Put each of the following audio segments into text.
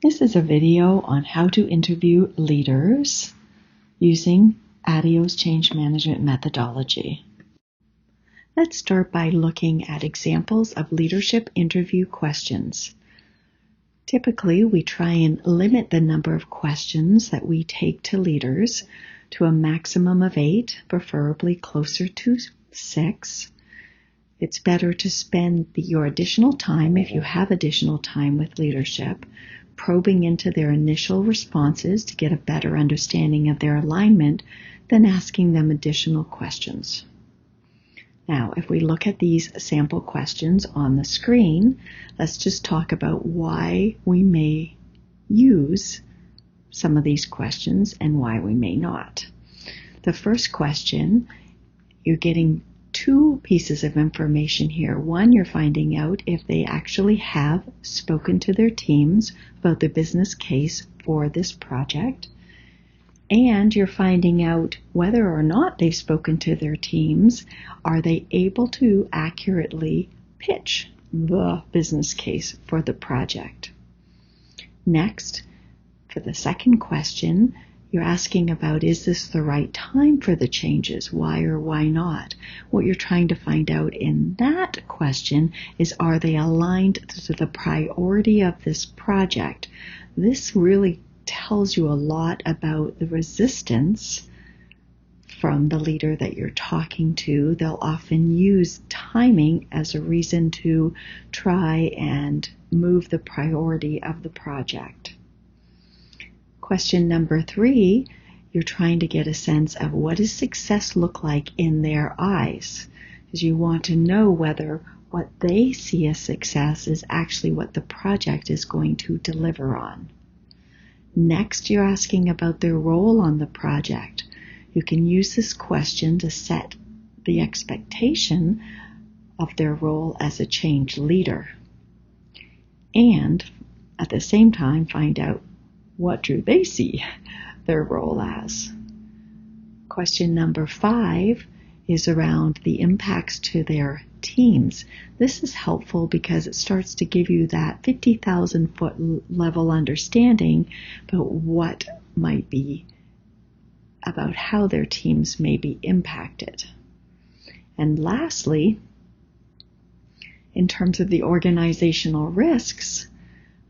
This is a video on how to interview leaders using ADIO's change management methodology. Let's start by looking at examples of leadership interview questions. Typically, we try and limit the number of questions that we take to leaders to a maximum of 8, preferably closer to 6. It's better to spend your additional time, if you have additional time with leadership, probing into their initial responses to get a better understanding of their alignment than asking them additional questions. Now, if we look at these sample questions on the screen, let's just talk about why we may use some of these questions and why we may not. The first question, you're getting 2 pieces of information here. One, you're finding out if they actually have spoken to their teams about the business case for this project. And you're finding out whether or not they've spoken to their teams, are they able to accurately pitch the business case for the project. Next, for the second question, you're asking about, is this the right time for the changes? Why or why not? What you're trying to find out in that question is, are they aligned to the priority of this project? This really tells you a lot about the resistance from the leader that you're talking to. They'll often use timing as a reason to try and move the priority of the project. Question number 3, you're trying to get a sense of what does success look like in their eyes, because you want to know whether what they see as success is actually what the project is going to deliver on. Next, you're asking about their role on the project. You can use this question to set the expectation of their role as a change leader, and at the same time find out what do they see their role as. Question number 5 is around the impacts to their teams. This is helpful because it starts to give you that 50,000 foot level understanding about what might be, about how their teams may be impacted. And lastly, in terms of the organizational risks,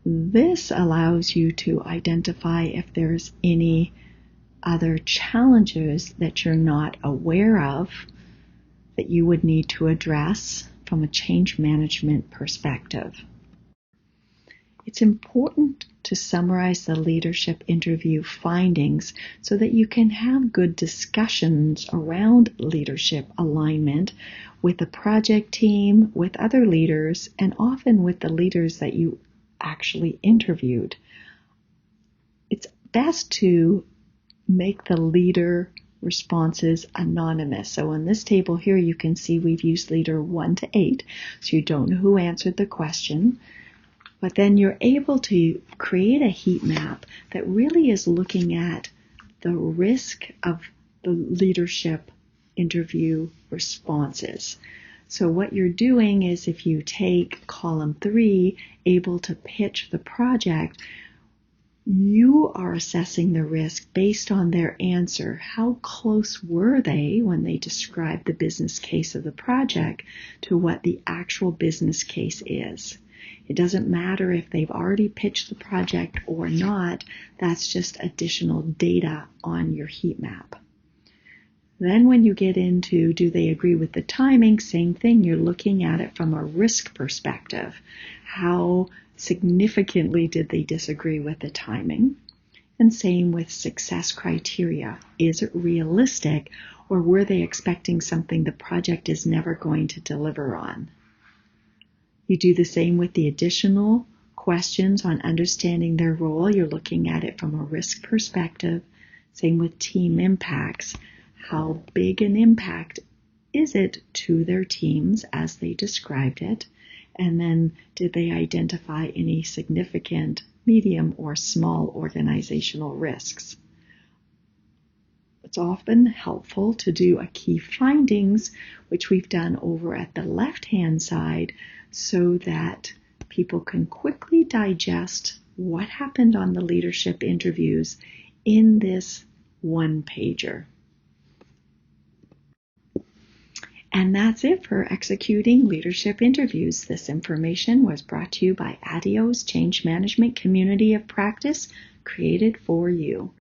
this allows you to identify if there's any other challenges that you're not aware of that you would need to address from a change management perspective. It's important to summarize the leadership interview findings so that you can have good discussions around leadership alignment with the project team, with other leaders, and often with the leaders that you actually interviewed. It's best to make the leader responses anonymous. So in this table here, you can see we've used leader 1 to 8, so you don't know who answered the question. But then you're able to create a heat map that really is looking at the risk of the leadership interview responses. So what you're doing is, if you take column 3, able to pitch the project, you are assessing the risk based on their answer. How close were they when they described the business case of the project to what the actual business case is? It doesn't matter if they've already pitched the project or not. That's just additional data on your heat map. Then when you get into, do they agree with the timing? Same thing, you're looking at it from a risk perspective. How significantly did they disagree with the timing? And same with success criteria. Is it realistic, or were they expecting something the project is never going to deliver on? You do the same with the additional questions on understanding their role. You're looking at it from a risk perspective. Same with team impacts. How big an impact is it to their teams as they described it? And then, did they identify any significant, medium, or small organizational risks? It's often helpful to do a key findings, which we've done over at the left-hand side, so that people can quickly digest what happened on the leadership interviews in this one-pager. And that's it for executing leadership interviews. This information was brought to you by ADIO's Change Management Community of Practice, created for you.